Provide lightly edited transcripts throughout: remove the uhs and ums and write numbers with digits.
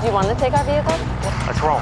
Do you want to take our vehicle? Let's roll.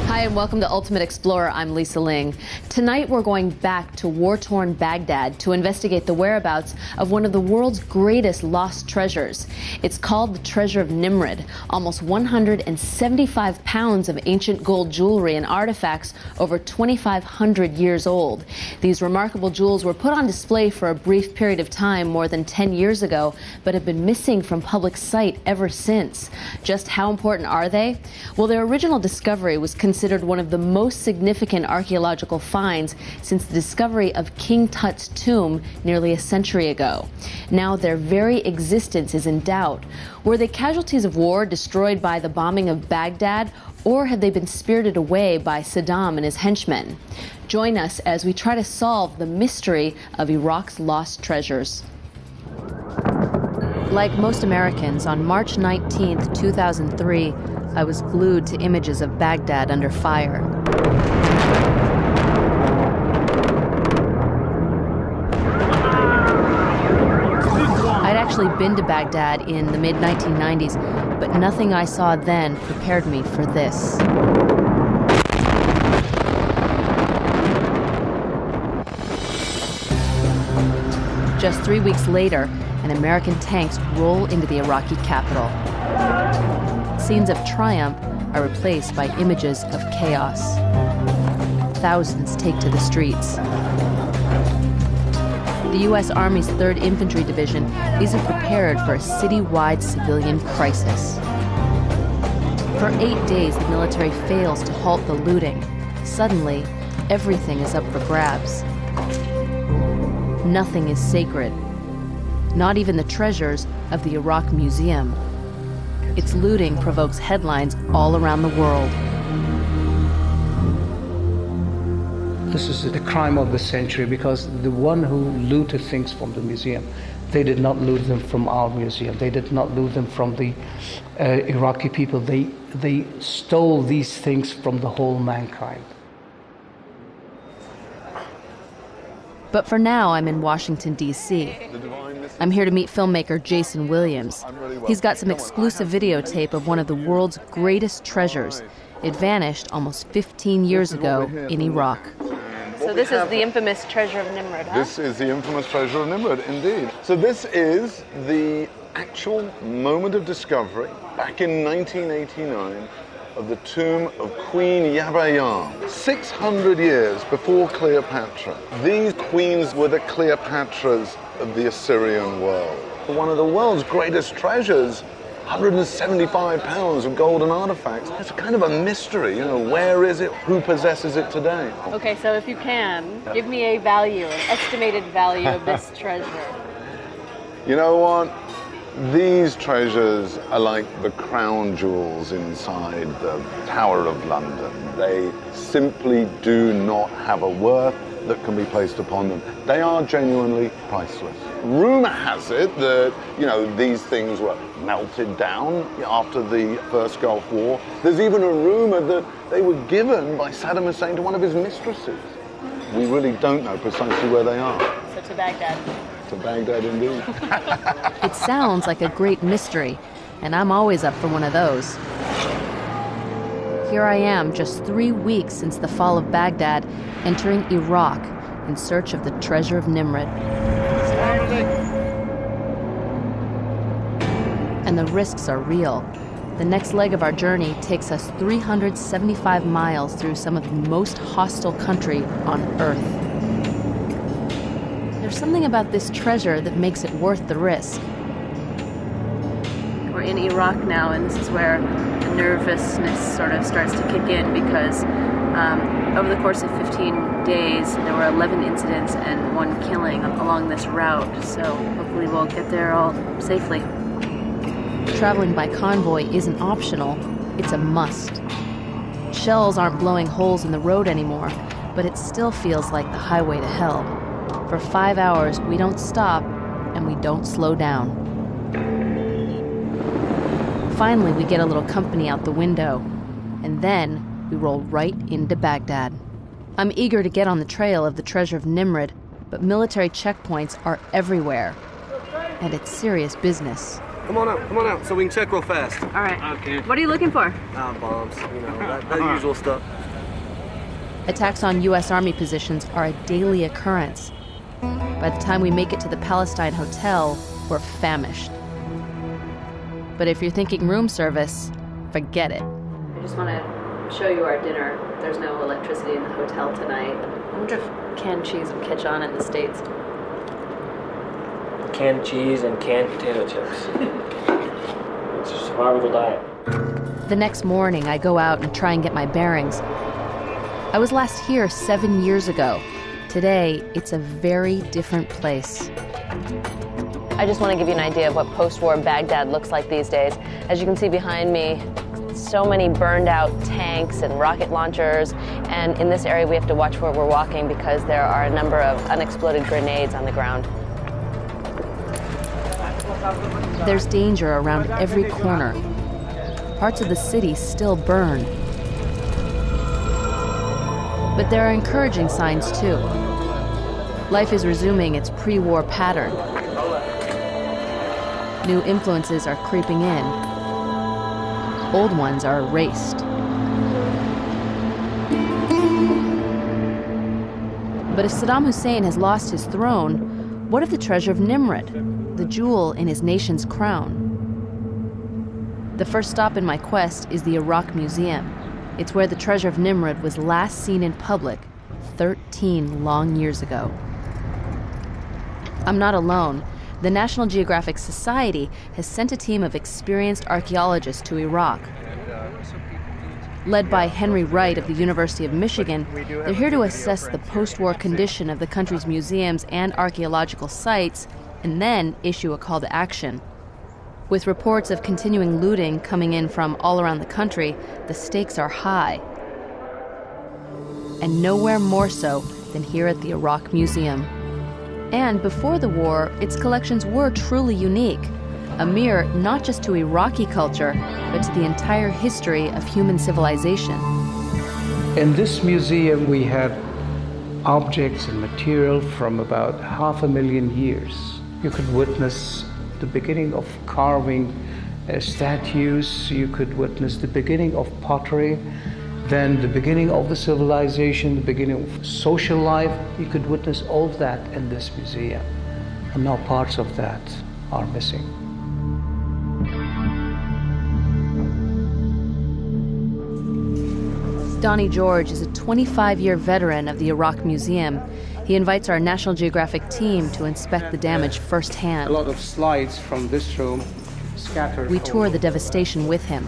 Hi, and welcome to Ultimate Explorer. I'm Lisa Ling. Tonight we're going back to war-torn Baghdad to investigate the whereabouts of one of the world's greatest lost treasures. It's called the Treasure of Nimrud, almost 175 pounds of ancient gold jewelry and artifacts over 2,500 years old. These remarkable jewels were put on display for a brief period of time more than 10 years ago, but have been missing from public sight ever since. Just how important are they? Well, their original discovery was considered one of the most significant archaeological finds since the discovery of King Tut's tomb nearly a century ago. Now their very existence is in doubt. Were they casualties of war destroyed by the bombing of Baghdad, or had they been spirited away by Saddam and his henchmen? Join us as we try to solve the mystery of Iraq's lost treasures. Like most Americans, on March 19, 2003, I was glued to images of Baghdad under fire. I'd actually been to Baghdad in the mid-1990s, but nothing I saw then prepared me for this. Just 3 weeks later, and American tanks roll into the Iraqi capital. Scenes of triumph are replaced by images of chaos. Thousands take to the streets. The U.S. Army's 3rd Infantry Division isn't prepared for a citywide civilian crisis. For 8 days, the military fails to halt the looting. Suddenly, everything is up for grabs. Nothing is sacred. Not even the treasures of the Iraq Museum. Its looting provokes headlines all around the world. This is the crime of the century, because the one who looted things from the museum, they did not loot them from our museum. They did not loot them from the Iraqi people. They stole these things from the whole mankind. But for now, I'm in Washington, D.C. I'm here to meet filmmaker Jason Williams. He's got some exclusive videotape of one of the world's greatest treasures. It vanished almost 15 years ago in Iraq. So this is the infamous Treasure of Nimrud, huh? This is the infamous Treasure of Nimrud, indeed. So this is the actual moment of discovery back in 1989 of the tomb of Queen Yabayam, 600 years before Cleopatra. These queens were the Cleopatras of the Assyrian world. One of the world's greatest treasures, 175 pounds of golden artifacts. It's kind of a mystery, you know, where is it, who possesses it today? Okay, so if you can, give me a value, an estimated value of this treasure. You know what? These treasures are like the crown jewels inside the Tower of London. They simply do not have a worth that can be placed upon them. They are genuinely priceless. Rumor has it that, you know, these things were melted down after the First Gulf War. There's even a rumor that they were given by Saddam Hussein to one of his mistresses. We really don't know precisely where they are. So to Baghdad. To Baghdad, indeed. It sounds like a great mystery, and I'm always up for one of those. Here I am, just 3 weeks since the fall of Baghdad, entering Iraq in search of the Treasure of Nimrud. And the risks are real. The next leg of our journey takes us 375 miles through some of the most hostile country on Earth. There's something about this treasure that makes it worth the risk. We're in Iraq now, and this is where the nervousness sort of starts to kick in, because over the course of 15 days, there were 11 incidents and 1 killing along this route. So hopefully we'll get there all safely. Traveling by convoy isn't optional, it's a must. Shells aren't blowing holes in the road anymore, but it still feels like the highway to hell. For 5 hours, we don't stop and we don't slow down. Finally, we get a little company out the window, and then we roll right into Baghdad. I'm eager to get on the trail of the treasure of Nimrud, but military checkpoints are everywhere, and it's serious business. Come on out, so we can check real fast. All right. Okay. What are you looking for? Bombs, you know, that usual stuff. Attacks on U.S. Army positions are a daily occurrence. By the time we make it to the Palestine Hotel, we're famished. But if you're thinking room service, forget it. I just want to show you our dinner. There's no electricity in the hotel tonight. I wonder if canned cheese will catch on in the States. Canned cheese and canned potato chips. It's a survival diet. The next morning, I go out and try and get my bearings. I was last here 7 years ago. Today, it's a very different place. I just want to give you an idea of what post-war Baghdad looks like these days. As you can see behind me, so many burned out tanks and rocket launchers, and in this area we have to watch where we're walking because there are a number of unexploded grenades on the ground. There's danger around every corner. Parts of the city still burn. But there are encouraging signs too. Life is resuming its pre-war pattern. New influences are creeping in. Old ones are erased. But if Saddam Hussein has lost his throne, what of the treasure of Nimrud, the jewel in his nation's crown? The first stop in my quest is the Iraq Museum. It's where the treasure of Nimrud was last seen in public 13 long years ago. I'm not alone. The National Geographic Society has sent a team of experienced archaeologists to Iraq. Led by Henry Wright of the University of Michigan, they're here to assess the post-war condition of the country's museums and archaeological sites, and then issue a call to action. With reports of continuing looting coming in from all around the country, the stakes are high. And nowhere more so than here at the Iraq Museum. And before the war, its collections were truly unique, a mirror not just to Iraqi culture, but to the entire history of human civilization. In this museum, we had objects and material from about 500,000 years. You could witness the beginning of carving statues, you could witness the beginning of pottery, then the beginning of the civilization, the beginning of social life. You could witness all of that in this museum. And now parts of that are missing. Donnie George is a 25-year veteran of the Iraq Museum. He invites our National Geographic team to inspect the damage firsthand. A lot of slides from this room scattered. We tour the devastation with him.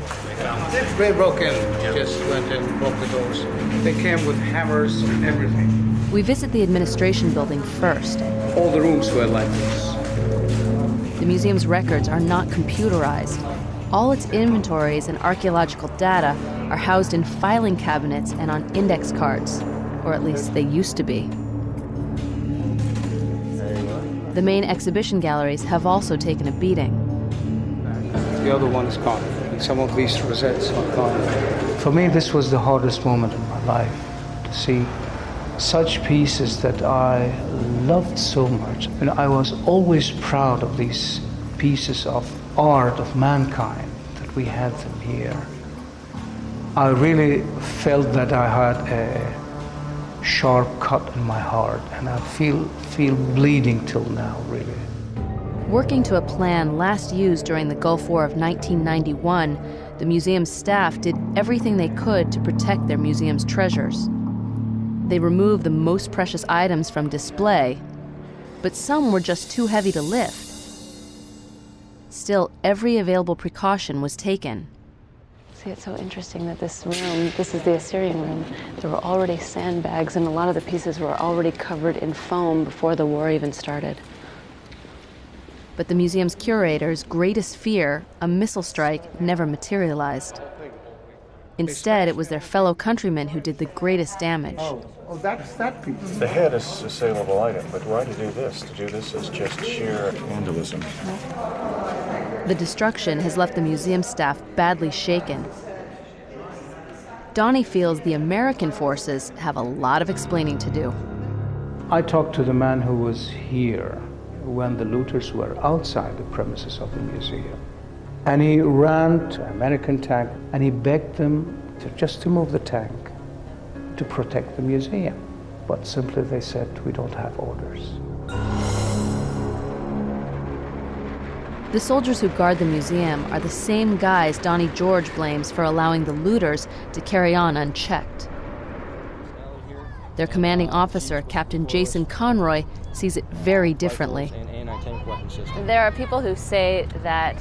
They broke in, just went and broke the doors. They came with hammers and everything. We visit the administration building first. All the rooms were like this. The museum's records are not computerized. All its inventories and archaeological data are housed in filing cabinets and on index cards, or at least they used to be. The main exhibition galleries have also taken a beating. The other one is gone. Some of these rosettes are gone. For me, this was the hardest moment in my life, to see such pieces that I loved so much. And I was always proud of these pieces of art of mankind, that we had them here. I really felt that I had a sharp cut in my heart, and I feel bleeding till now, really. Working to a plan last used during the Gulf War of 1991, the museum's staff did everything they could to protect their museum's treasures. They removed the most precious items from display, but some were just too heavy to lift. Still, every available precaution was taken. See, it's so interesting that this room, this is the Assyrian room, there were already sandbags and a lot of the pieces were already covered in foam before the war even started. But the museum's curator's greatest fear, a missile strike, never materialized. Instead, it was their fellow countrymen who did the greatest damage. Oh, that's that piece. The head is a saleable item, but why to do this? To do this is just sheer vandalism. The destruction has left the museum staff badly shaken. Donnie feels the American forces have a lot of explaining to do. I talked to the man who was here when the looters were outside the premises of the museum. And he ran to an American tank and he begged them just to move the tank to protect the museum. But simply they said, we don't have orders. The soldiers who guard the museum are the same guys Donnie George blames for allowing the looters to carry on unchecked. Their commanding officer, Captain Jason Conroy, sees it very differently. There are people who say that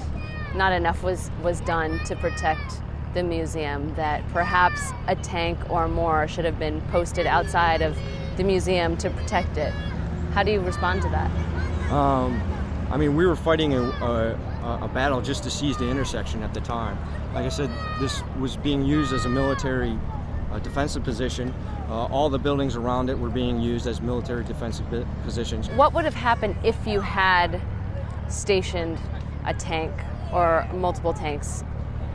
not enough was done to protect the museum, that perhaps a tank or more should have been posted outside of the museum to protect it. How do you respond to that? I mean, we were fighting a battle just to seize the intersection at the time. Like I said, this was being used as a military defensive position. All the buildings around it were being used as military defensive positions. What would have happened if you had stationed a tank or multiple tanks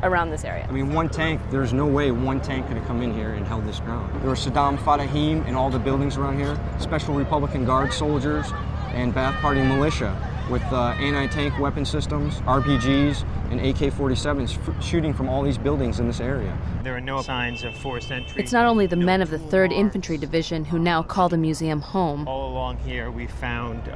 around this area? I mean, one tank, there's no way one tank could have come in here and held this ground. There were Saddam Fatahim in all the buildings around here, Special Republican Guard soldiers, and Ba'ath Party militia with anti-tank weapon systems, RPGs, and AK-47s shooting from all these buildings in this area. There are no signs of forced entry. It's not only the men of the 3rd Infantry Division who now call the museum home. All along here we found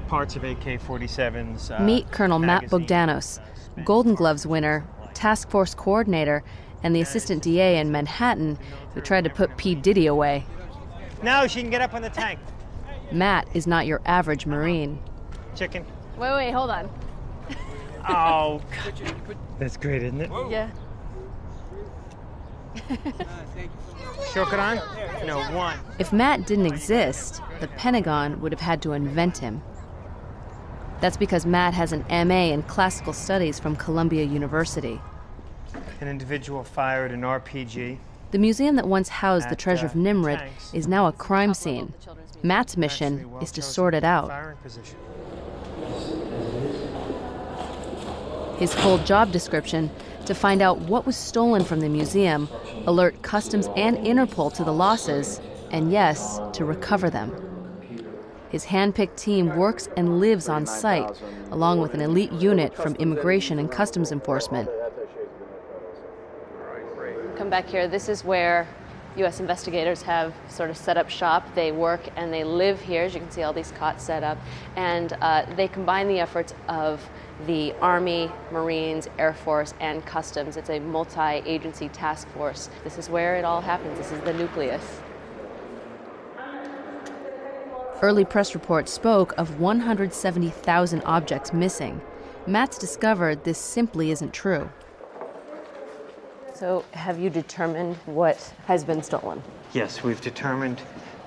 parts of AK-47s. Meet Colonel Matt Bogdanos, Golden Gloves winner, task force coordinator, and the assistant DA in Manhattan who tried to put P. Diddy away. Now she can get up on the tank. Matt is not your average Marine. Chicken. Wait, hold on. Oh, that's great, isn't it? Yeah. Shokran? No, one. If Matt didn't exist, the Pentagon would have had to invent him. That's because Matt has an MA in classical studies from Columbia University. An individual fired an RPG. The museum that once housed the treasure of Nimrud is now a crime scene. Matt's mission is to sort it out. His full job description: to find out what was stolen from the museum, alert Customs and Interpol to the losses, and yes, to recover them. His hand-picked team works and lives on site, along with an elite unit from Immigration and Customs Enforcement. Come back here. This is where U.S. investigators have sort of set up shop. They work and they live here. As you can see, all these cots set up. And they combine the efforts of the Army, Marines, Air Force, and Customs. It's a multi-agency task force. This is where it all happens. This is the nucleus. Early press reports spoke of 170,000 objects missing. Matt's discovered this simply isn't true. So have you determined what has been stolen? Yes, we've determined,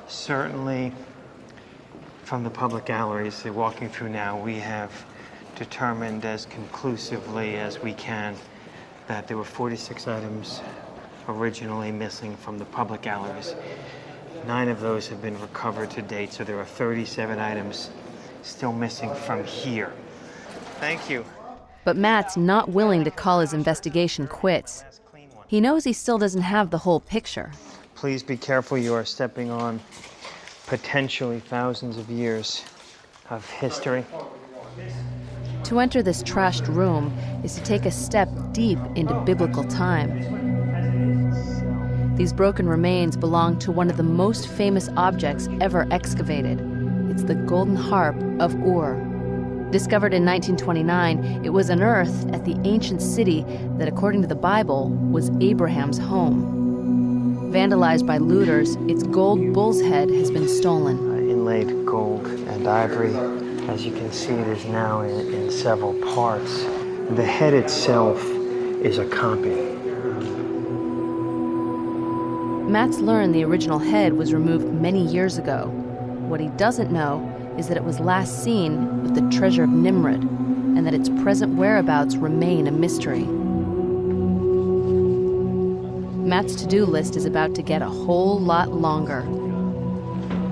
certainly from the public galleries they're walking through now, we have determined as conclusively as we can that there were 46 items originally missing from the public galleries. 9 of those have been recovered to date, so there are 37 items still missing from here. Thank you. But Matt's not willing to call his investigation quits. He knows he still doesn't have the whole picture. Please be careful, you are stepping on potentially thousands of years of history. To enter this trashed room is to take a step deep into biblical time. These broken remains belong to one of the most famous objects ever excavated. It's the golden harp of Ur. Discovered in 1929, it was unearthed at the ancient city that, according to the Bible, was Abraham's home. Vandalized by looters, its gold bull's head has been stolen. Inlaid gold and ivory. As you can see, it is now in several parts. The head itself is a copy. Matt's learned the original head was removed many years ago. What he doesn't know is that it was last seen with the treasure of Nimrud, and that its present whereabouts remain a mystery. Matt's to-do list is about to get a whole lot longer.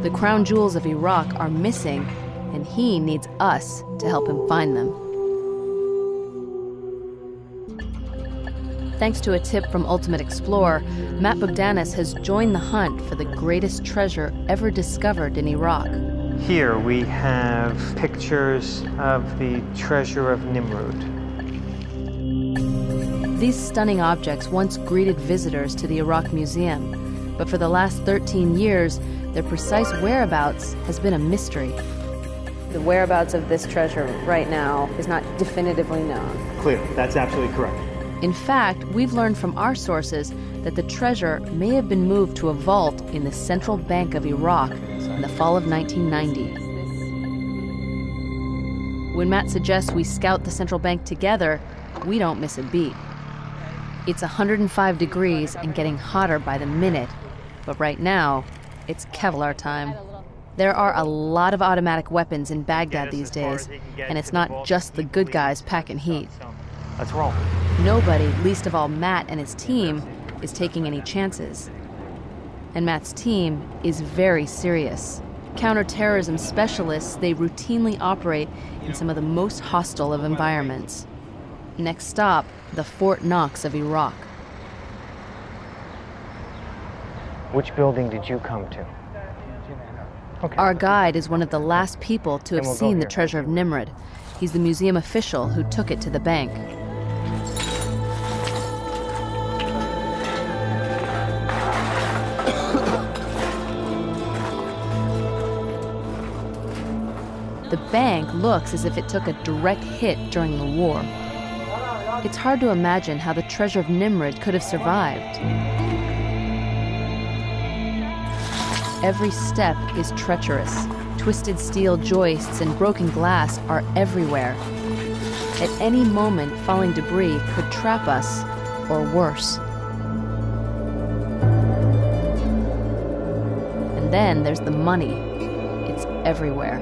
The crown jewels of Iraq are missing, and he needs us to help him find them. Thanks to a tip from Ultimate Explorer, Matt Bogdanis has joined the hunt for the greatest treasure ever discovered in Iraq. Here we have pictures of the treasure of Nimrud. These stunning objects once greeted visitors to the Iraq Museum, but for the last 13 years, their precise whereabouts has been a mystery. The whereabouts of this treasure right now is not definitively known. Clear, that's absolutely correct. In fact, we've learned from our sources that the treasure may have been moved to a vault in the central bank of Iraq in the fall of 1990. When Matt suggests we scout the central bank together, we don't miss a beat. It's 105 degrees and getting hotter by the minute, but right now, it's Kevlar time. There are a lot of automatic weapons in Baghdad these days, and it's not just the good guys packing heat. Let's roll. Nobody, least of all Matt and his team, is taking any chances. And Matt's team is very serious. Counterterrorism specialists, they routinely operate in some of the most hostile of environments. Next stop, the Fort Knox of Iraq. Which building did you come to? Okay. Our guide is one of the last people to have seen the treasure of Nimrud. He's the museum official who took it to the bank. The bank looks as if it took a direct hit during the war. It's hard to imagine how the treasure of Nimrud could have survived. Every step is treacherous. Twisted steel joists and broken glass are everywhere. At any moment, falling debris could trap us, or worse. And then there's the money. It's everywhere.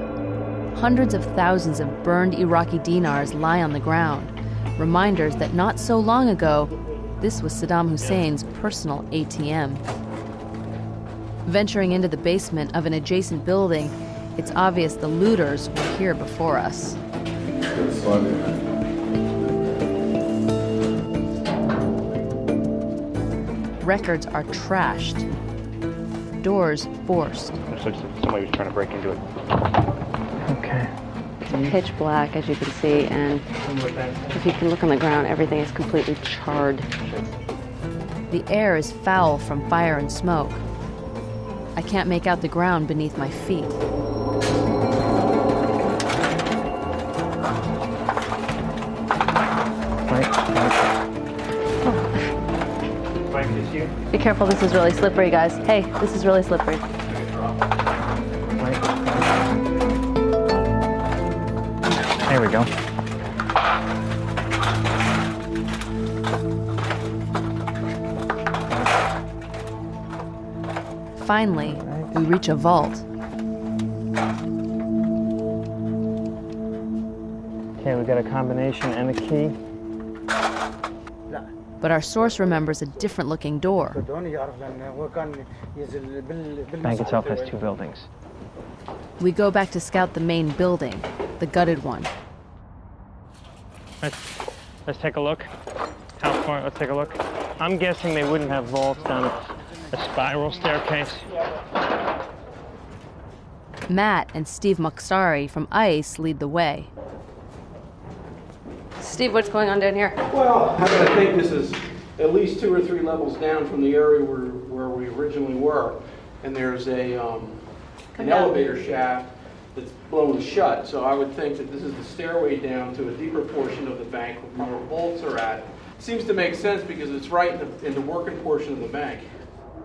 Hundreds of thousands of burned Iraqi dinars lie on the ground, reminders that not so long ago, this was Saddam Hussein's personal ATM. Venturing into the basement of an adjacent building, it's obvious the looters were here before us. Records are trashed. Doors forced. So somebody was trying to break into it. Okay. It's pitch black, as you can see, and if you can look on the ground, everything is completely charred. The air is foul from fire and smoke. I can't make out the ground beneath my feet. Be careful, this is really slippery, guys. Hey, this is really slippery. There we go. Finally, we reach a vault. Okay, we got a combination and a key. But our source remembers a different-looking door. The bank itself has two buildings. We go back to scout the main building, the gutted one. Let's take a look. How far? Let's take a look. I'm guessing they wouldn't have vaults down a spiral staircase. Matt and Steve Mokhsari from ICE lead the way. Steve, what's going on down here? Well, I think this is at least 2 or 3 levels down from the area where we originally were. And there's an elevator shaft that's blown shut. So I would think that this is the stairway down to a deeper portion of the bank where vaults are at. Seems to make sense because it's right in the working portion of the bank.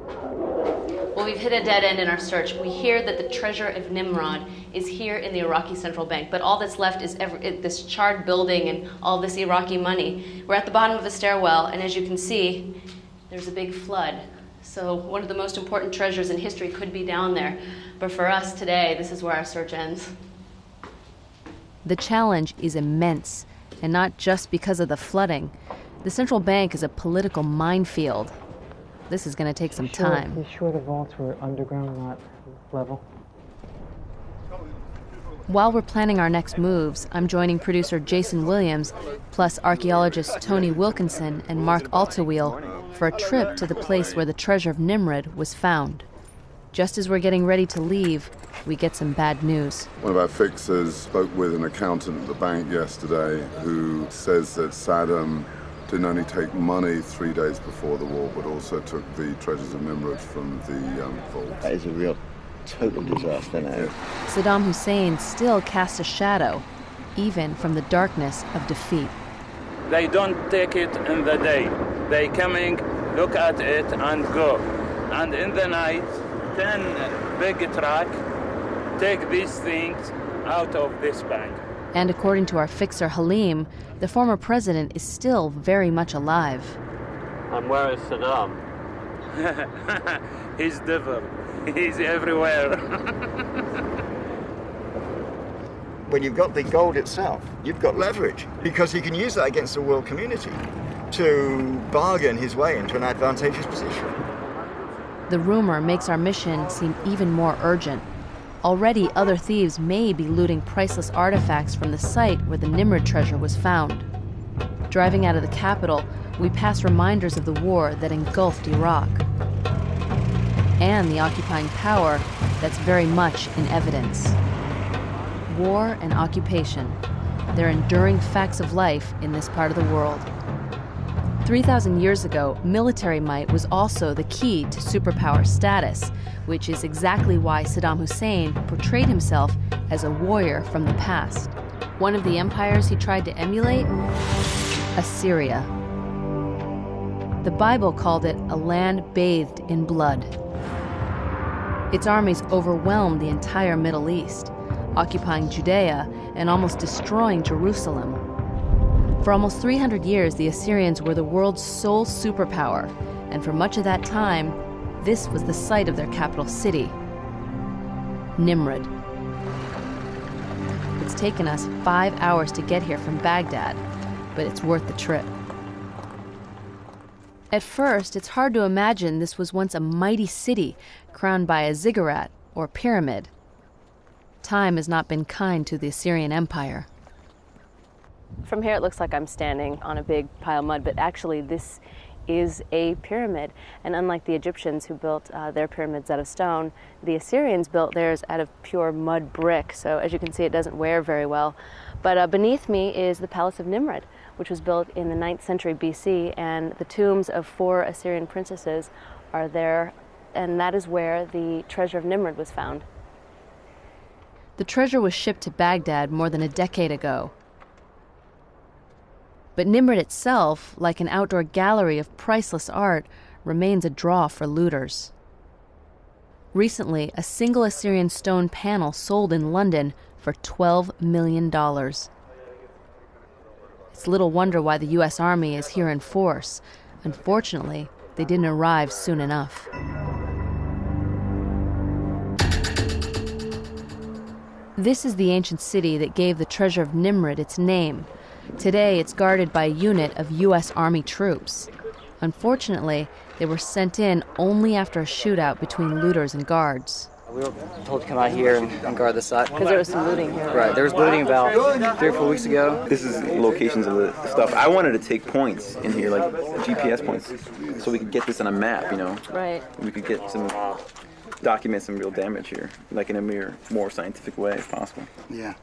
Well, we've hit a dead end in our search. We hear that the treasure of Nimrud is here in the Iraqi Central Bank, but all that's left is this charred building and all this Iraqi money. We're at the bottom of a stairwell, and as you can see, there's a big flood. So one of the most important treasures in history could be down there. But for us today, this is where our search ends. The challenge is immense, and not just because of the flooding. The central bank is a political minefield. This is going to take some time. You sure the vaults were underground, not level? While we're planning our next moves, I'm joining producer Jason Williams, plus archaeologists Tony Wilkinson and Mark Altawheel for a trip to the place where the treasure of Nimrud was found. Just as we're getting ready to leave, we get some bad news. One of our fixers spoke with an accountant at the bank yesterday who says that Saddam didn't only take money 3 days before the war, but also took the treasures of Nimrud from the vault. That is a real total disaster now. Saddam Hussein still casts a shadow, even from the darkness of defeat. They don't take it in the day. They coming, look at it and go. And in the night, 10 big truck take these things out of this bank. And according to our fixer Halim, the former president is still very much alive. And where is Saddam? He's devil. He's everywhere. When you've got the gold itself, you've got leverage, because he can use that against the world community to bargain his way into an advantageous position. The rumor makes our mission seem even more urgent. Already, other thieves may be looting priceless artifacts from the site where the Nimrud treasure was found. Driving out of the capital, we pass reminders of the war that engulfed Iraq and the occupying power that's very much in evidence. War and occupation, they're enduring facts of life in this part of the world. 3,000 years ago, military might was also the key to superpower status, which is exactly why Saddam Hussein portrayed himself as a warrior from the past. One of the empires he tried to emulate? Assyria. The Bible called it a land bathed in blood. Its armies overwhelmed the entire Middle East, occupying Judea and almost destroying Jerusalem. For almost 300 years, the Assyrians were the world's sole superpower, and for much of that time, this was the site of their capital city, Nimrud. It's taken us 5 hours to get here from Baghdad, but it's worth the trip. At first, it's hard to imagine this was once a mighty city crowned by a ziggurat or pyramid. Time has not been kind to the Assyrian Empire. From here it looks like I'm standing on a big pile of mud, but actually this is a pyramid. And unlike the Egyptians who built their pyramids out of stone, the Assyrians built theirs out of pure mud brick. So as you can see, it doesn't wear very well. But beneath me is the Palace of Nimrud, which was built in the 9th century BC, and the tombs of 4 Assyrian princesses are there, and that is where the treasure of Nimrud was found. The treasure was shipped to Baghdad more than a decade ago. But Nimrud itself, like an outdoor gallery of priceless art, remains a draw for looters. Recently, a single Assyrian stone panel sold in London for $12 million. It's little wonder why the U.S. Army is here in force. Unfortunately, they didn't arrive soon enough. This is the ancient city that gave the treasure of Nimrud its name. Today, it's guarded by a unit of U.S. Army troops. Unfortunately, they were sent in only after a shootout between looters and guards. We were told to come out here and guard the site. Because there was some looting here. Right, there was looting about 3 or 4 weeks ago. This is locations of the stuff. I wanted to take points in here, like GPS points, so we could get this on a map, you know? Right. We could get some, document some real damage here, like in a more scientific way if possible. Yeah.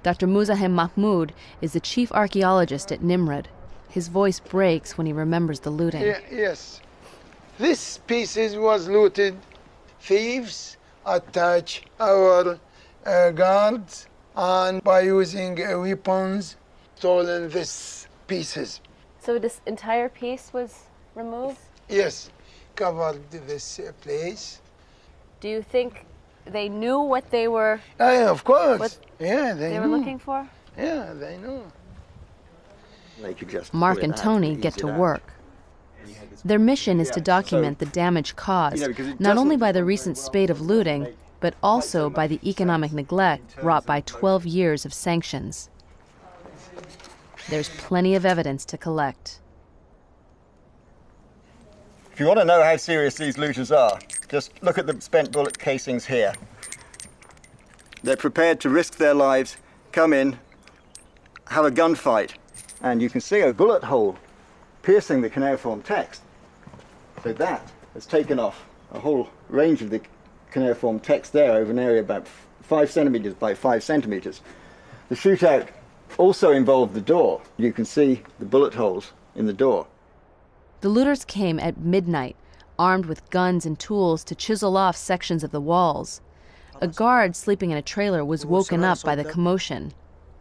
Dr. Muzahem Mahmoud is the chief archaeologist at Nimrud. His voice breaks when he remembers the looting. Yes. This pieces was looted. Thieves attach our guards, and by using weapons, stolen these pieces. So this entire piece was removed? Yes, covered this place. Do you think they knew what they were? Of course. What they were looking for? Yeah, they knew. Mark and Tony get to work. Their mission is to document the damage caused, not only by the recent spate of looting, but also by the economic neglect wrought by 12 years of sanctions. There's plenty of evidence to collect. If you want to know how serious these looters are, just look at the spent bullet casings here. They're prepared to risk their lives, come in, have a gunfight, and you can see a bullet hole piercing the cuneiform text. So that has taken off a whole range of the cuneiform text there over an area about 5 centimeters by 5 centimeters. The shootout also involved the door. You can see the bullet holes in the door. The looters came at midnight, armed with guns and tools to chisel off sections of the walls. A guard sleeping in a trailer was woken up by the commotion.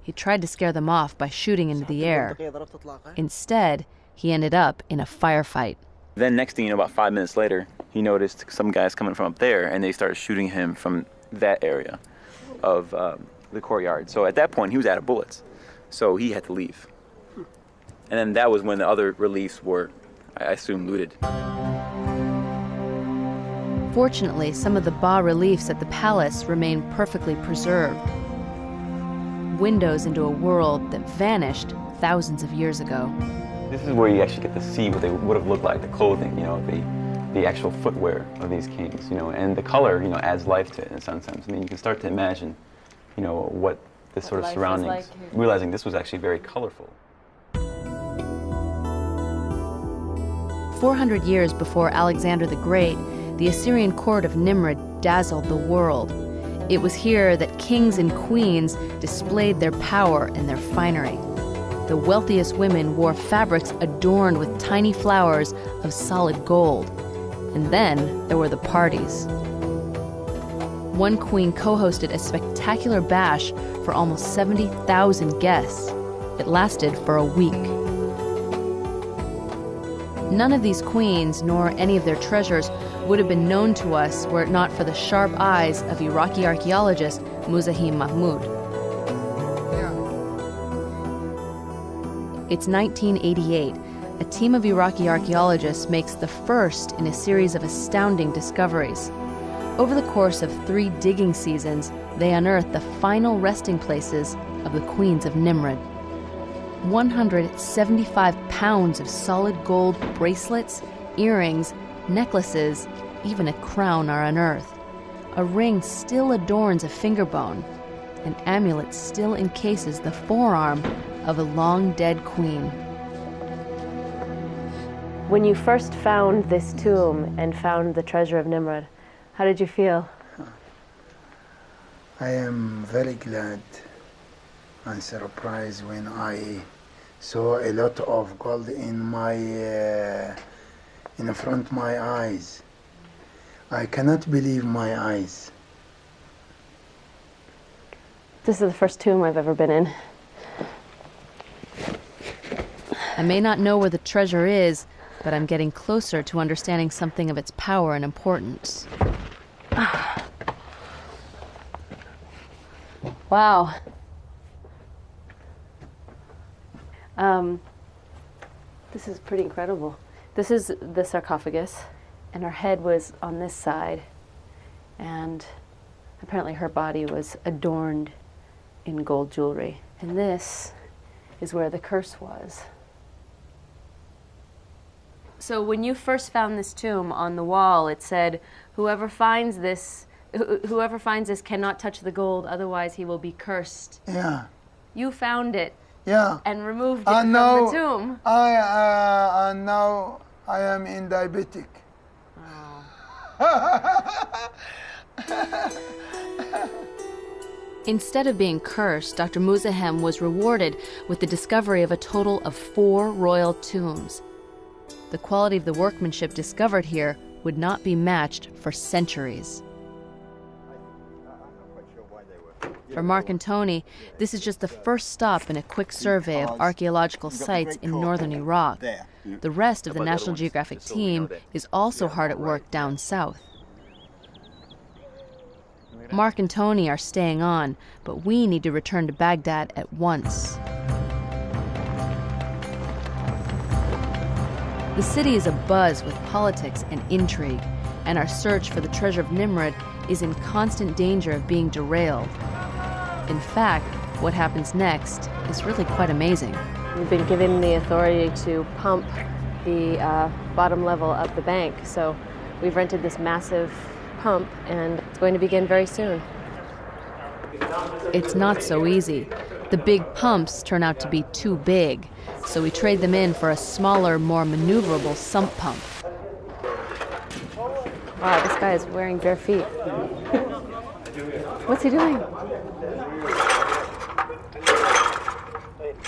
He tried to scare them off by shooting into the air. Instead, he ended up in a firefight. Then next thing you know, about 5 minutes later, he noticed some guys coming from up there, and they started shooting him from that area of the courtyard. So at that point, he was out of bullets. So he had to leave. And then that was when the other reliefs were, I assume, looted. Fortunately, some of the bas-reliefs at the palace remain perfectly preserved. Windows into a world that vanished thousands of years ago. This is where you actually get to see what they would have looked like, the clothing, you know, the actual footwear of these kings, you know, and the color, you know, adds life to it in some sense. I mean, you can start to imagine, you know, what this sort of surroundings, realizing this was actually very colorful. 400 years before Alexander the Great, the Assyrian court of Nimrud dazzled the world. It was here that kings and queens displayed their power and their finery. The wealthiest women wore fabrics adorned with tiny flowers of solid gold. And then there were the parties. One queen co-hosted a spectacular bash for almost 70,000 guests. It lasted for a week. None of these queens, nor any of their treasures, would have been known to us were it not for the sharp eyes of Iraqi archaeologist Muzahim Mahmoud. It's 1988. A team of Iraqi archaeologists makes the first in a series of astounding discoveries. Over the course of 3 digging seasons, they unearthed the final resting places of the queens of Nimrud. 175 pounds of solid gold bracelets, earrings, necklaces, even a crown are unearthed. A ring still adorns a finger bone. An amulet still encases the forearm of a long-dead queen. When you first found this tomb and found the treasure of Nimrud, how did you feel? I am very glad and surprised when I saw a lot of gold in front of my eyes. I cannot believe my eyes. This is the first tomb I've ever been in. I may not know where the treasure is, but I'm getting closer to understanding something of its power and importance. Wow. This is pretty incredible. This is the sarcophagus, and her head was on this side, and apparently her body was adorned in gold jewelry. And this is where the curse was. So when you first found this tomb on the wall, it said, whoever finds this cannot touch the gold, otherwise he will be cursed. Yeah. You found it. Yeah. And removed it from the tomb. And now I am in diabetic. Oh. Instead of being cursed, Dr. Muzahim was rewarded with the discovery of a total of 4 royal tombs. The quality of the workmanship discovered here would not be matched for centuries. For Mark and Tony, this is just the first stop in a quick survey of archaeological sites in northern Iraq. The rest of the National Geographic team is also hard at work down south. Mark and Tony are staying on, but we need to return to Baghdad at once. The city is abuzz with politics and intrigue, and our search for the treasure of Nimrud is in constant danger of being derailed. In fact, what happens next is really quite amazing. We've been given the authority to pump the bottom level of the bank, so we've rented this massive pump, and it's going to begin very soon. It's not so easy. The big pumps turn out to be too big, so we trade them in for a smaller, more maneuverable sump pump. Wow, this guy is wearing bare feet. What's he doing?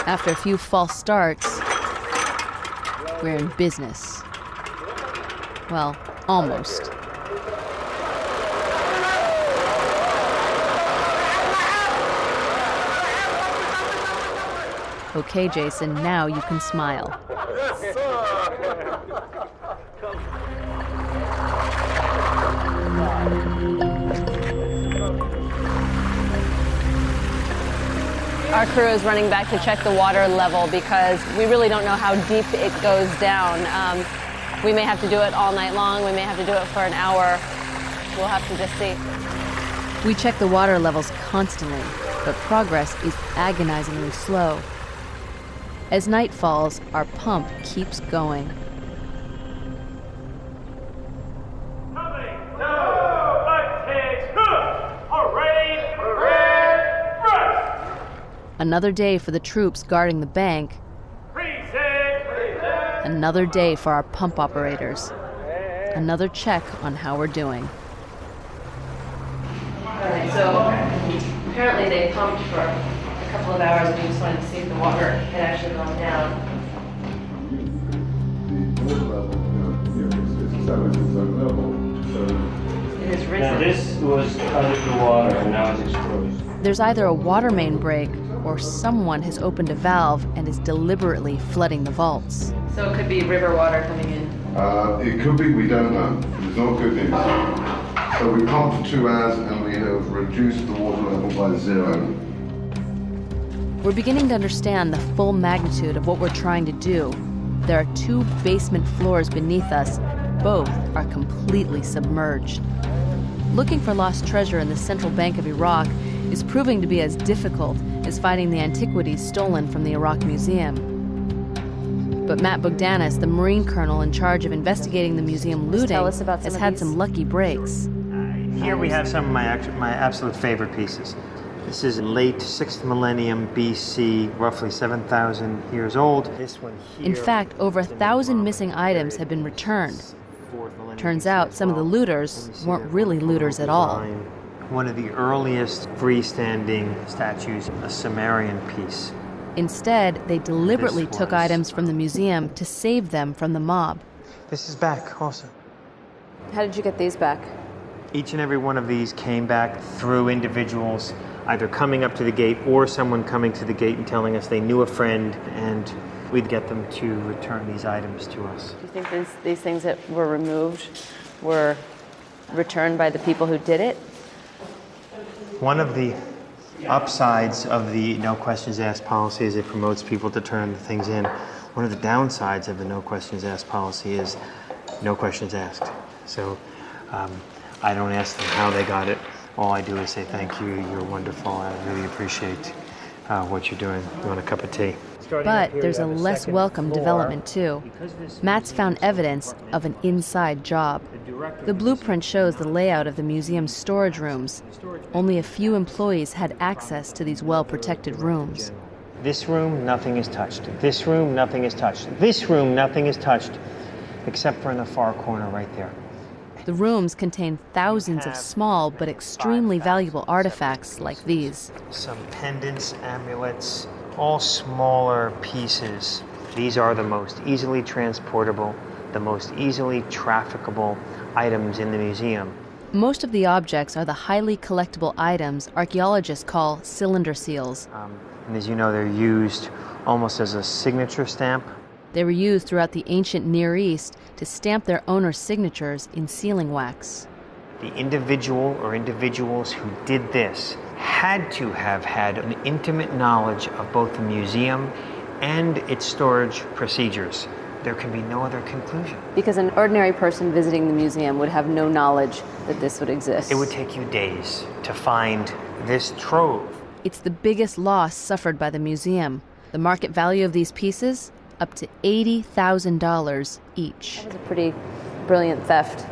After a few false starts, we're in business. Well, almost. Okay, Jason, now you can smile. Our crew is running back to check the water level because we really don't know how deep it goes down. We may have to do it all night long. We may have to do it for an hour. We'll have to just see. We check the water levels constantly, but progress is agonizingly slow. As night falls, our pump keeps going. Another day for the troops guarding the bank. Another day for our pump operators. Another check on how we're doing. Okay, so apparently they pumped for a couple of hours and we just wanted to see if the water had actually gone down. It has risen. Now this was under the water and now it's exposed. There's either a water main break or someone has opened a valve and is deliberately flooding the vaults. So it could be river water coming in. It could be, we don't know. It's not good news. So we pumped for 2 hours and we have reduced the water level by 0. We're beginning to understand the full magnitude of what we're trying to do. There are 2 basement floors beneath us. Both are completely submerged. Looking for lost treasure in the central bank of Iraq is proving to be as difficult as finding the antiquities stolen from the Iraq Museum. But Matt Bogdanis, the Marine colonel in charge of investigating the museum looting, has had some lucky breaks. Here we have some of my absolute favorite pieces. This is late 6th millennium BC, roughly 7,000 years old. This one here. In fact, over 1,000 missing items have been returned. Turns out some of the looters weren't really looters at all. One of the earliest freestanding statues, a Sumerian piece. Instead, they deliberately took items from the museum to save them from the mob. This is back also. How did you get these back? Each and every one of these came back through individuals either coming up to the gate or someone coming to the gate and telling us they knew a friend, and we'd get them to return these items to us. Do you think these things that were removed were returned by the people who did it? One of the upsides of the no questions asked policy is it promotes people to turn the things in. One of the downsides of the no questions asked policy is no questions asked. So I don't ask them how they got it. All I do is say thank you, you're wonderful, I really appreciate what you're doing. You want a cup of tea? But there's a less welcome development too. Matt's found evidence of an inside job. The blueprint shows the layout of the museum's storage rooms. Only a few employees had access to these well-protected rooms. This room, nothing is touched. This room, nothing is touched. This room, nothing is touched, except for in the far corner right there. The rooms contain thousands of small but extremely valuable artifacts like these. Some pendants, amulets, all smaller pieces. These are the most easily transportable, the most easily trafficable items in the museum. Most of the objects are the highly collectible items archaeologists call cylinder seals. And as you know, they're used almost as a signature stamp. They were used throughout the ancient Near East to stamp their owners' signatures in sealing wax. The individual or individuals who did this had to have had an intimate knowledge of both the museum and its storage procedures. there can be no other conclusion. Because an ordinary person visiting the museum would have no knowledge that this would exist. It would take you days to find this trove. It's the biggest loss suffered by the museum. The market value of these pieces, up to $80,000 each. That was a pretty brilliant theft.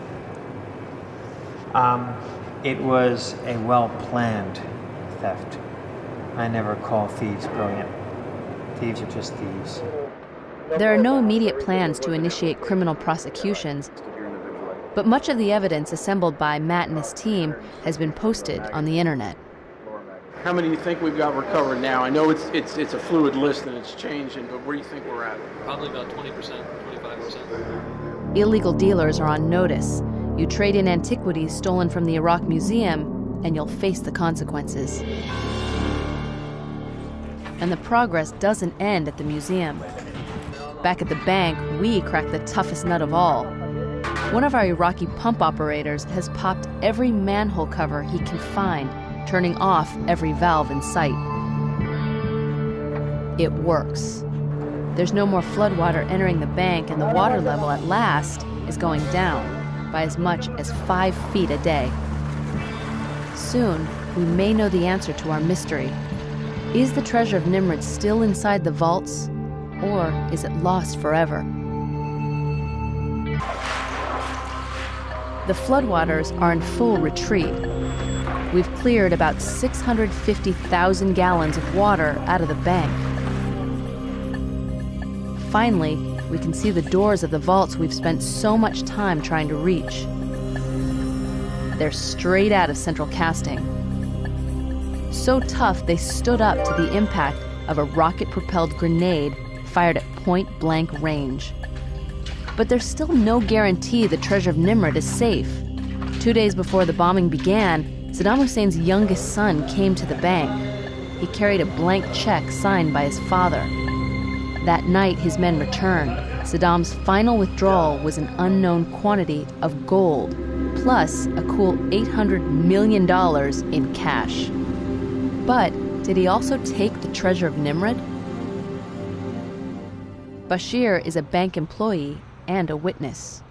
It was a well-planned theft. I never call thieves brilliant. Thieves are just thieves. There are no immediate plans to initiate criminal prosecutions, but much of the evidence assembled by Matt and his team has been posted on the internet. How many do you think we've got recovered now? I know it's a fluid list and it's changing, but where do you think we're at? Probably about 20%, 25%. Illegal dealers are on notice. You trade in antiquities stolen from the Iraq Museum, and you'll face the consequences. And the progress doesn't end at the museum. Back at the bank, we cracked the toughest nut of all. One of our Iraqi pump operators has popped every manhole cover he can find, turning off every valve in sight. It works. There's no more floodwater entering the bank, and the water level at last is going down by as much as 5 feet a day. Soon, we may know the answer to our mystery. Is the treasure of Nimrud still inside the vaults, or is it lost forever? The floodwaters are in full retreat. We've cleared about 650,000 gallons of water out of the bank. Finally, we can see the doors of the vaults we've spent so much time trying to reach. They're straight out of central casting. So tough, they stood up to the impact of a rocket-propelled grenade fired at point-blank range. But there's still no guarantee the treasure of Nimrud is safe. 2 days before the bombing began, Saddam Hussein's youngest son came to the bank. He carried a blank check signed by his father. That night, his men returned. Saddam's final withdrawal was an unknown quantity of gold, plus a cool $800 million in cash. But did he also take the treasure of Nimrud? Bashir is a bank employee and a witness.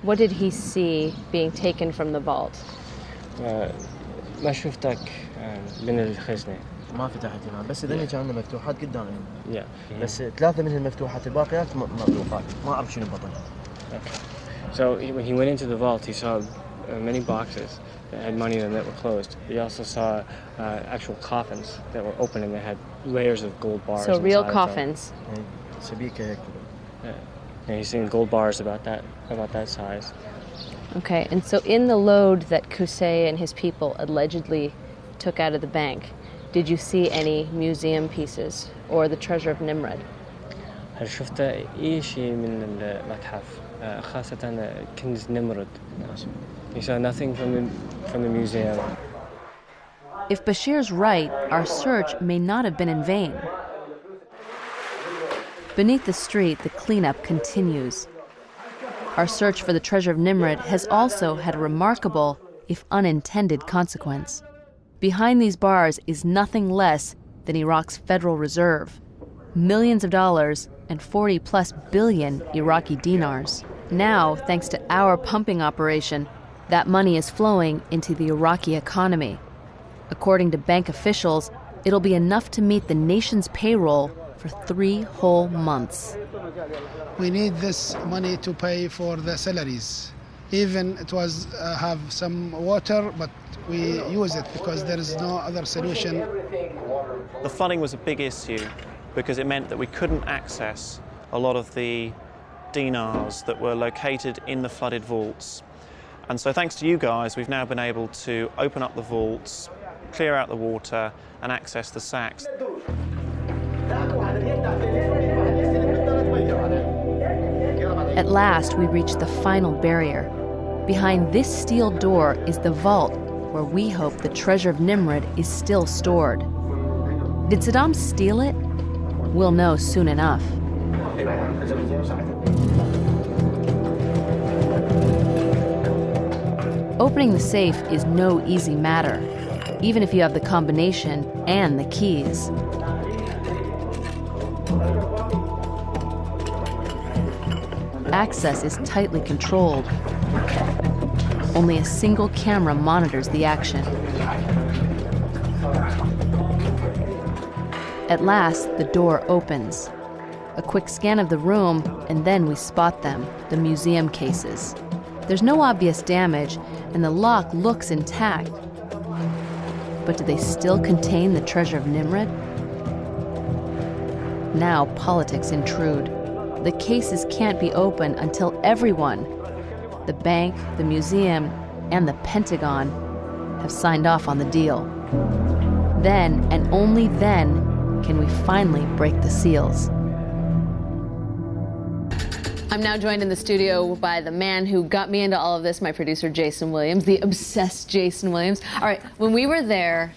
What did he see being taken from the vault? ما شفتك من الخزنة. ما فتحت هنا بس هذول كانوا مفتوحات قدام Yeah. بس 3 منهم مفتوحات الباقيات مغلوقات ما اعرف شنو بطنها. So when he went into the vault, he saw many boxes that had money in them that were closed. He also saw actual coffins that were open and they had layers of gold bars. So real inside coffins. And he's seen gold bars about that size. Okay, and so in the load that Qusay and his people allegedly took out of the bank, did you see any museum pieces or the treasure of Nimrud? هل شفت أي شيء من المتحف خاصة كنز نمرود? You saw nothing from the museum. If Bashir's right, our search may not have been in vain. Beneath the street, the cleanup continues. Our search for the treasure of Nimrud has also had a remarkable, if unintended, consequence. Behind these bars is nothing less than Iraq's Federal Reserve. Millions of dollars and 40+ billion Iraqi dinars. Now, thanks to our pumping operation, that money is flowing into the Iraqi economy. According to bank officials, it'll be enough to meet the nation's payroll for 3 whole months. We need this money to pay for the salaries. Even it was have some water, but we use it because there is no other solution. The flooding was a big issue because it meant that we couldn't access a lot of the dinars that were located in the flooded vaults. And so thanks to you guys, we've now been able to open up the vaults, clear out the water, and access the sacks. At last, we reach the final barrier. Behind this steel door is the vault where we hope the treasure of Nimrud is still stored. Did Saddam steal it? We'll know soon enough. Opening the safe is no easy matter, even if you have the combination and the keys. access is tightly controlled. Only a single camera monitors the action. At last, the door opens. A quick scan of the room, and then we spot them, the museum cases. There's no obvious damage, and the lock looks intact. But do they still contain the treasure of Nimrud? Now politics intrude. The cases can't be opened until everyone, the bank, the museum, and the Pentagon, have signed off on the deal. Then, and only then, can we finally break the seals. I'm now joined in the studio by the man who got me into all of this, my producer, Jason Williams, the obsessed Jason Williams. All right, when we were there,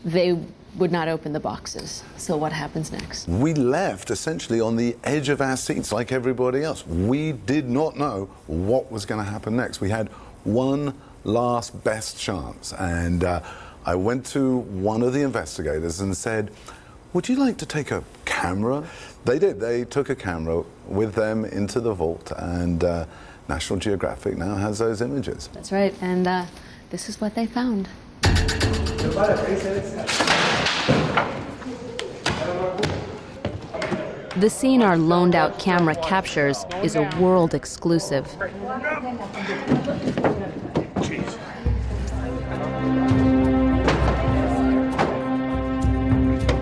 they would not open the boxes. So what happens next? We left essentially on the edge of our seats like everybody else. We did not know what was going to happen next. We had one last best chance. And I went to one of the investigators and said, would you like to take a camera? They did. They took a camera with them into the vault, and National Geographic now has those images. That's right, and this is what they found. The scene our loaned-out camera captures is a world exclusive.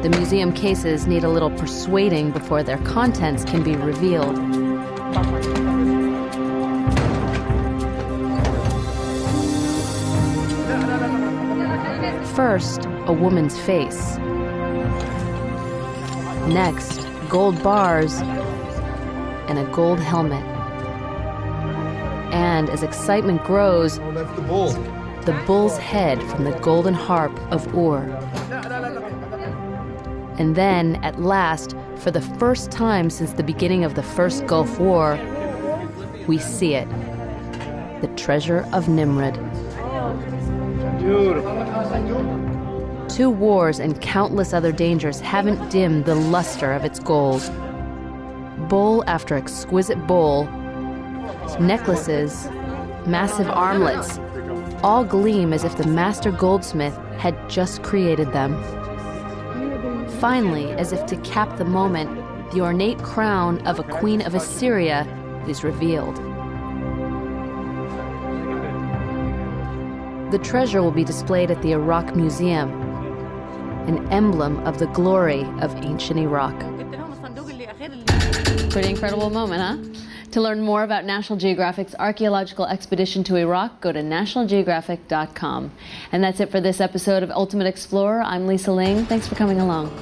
The museum cases need a little persuading before their contents can be revealed. First, a woman's face. Next, gold bars and a gold helmet. And as excitement grows, the bull's head from the golden harp of Ur. And then, at last, for the first time since the beginning of the first Gulf War, we see it. The treasure of Nimrud. Two wars and countless other dangers haven't dimmed the luster of its gold. Bowl after exquisite bowl, necklaces, massive armlets, all gleam as if the master goldsmith had just created them. Finally, as if to cap the moment, the ornate crown of a queen of Assyria is revealed. The treasure will be displayed at the Iraq Museum, an emblem of the glory of ancient Iraq. Pretty incredible moment, huh? To learn more about National Geographic's archaeological expedition to Iraq, go to nationalgeographic.com. And that's it for this episode of Ultimate Explorer. I'm Lisa Ling. Thanks for coming along.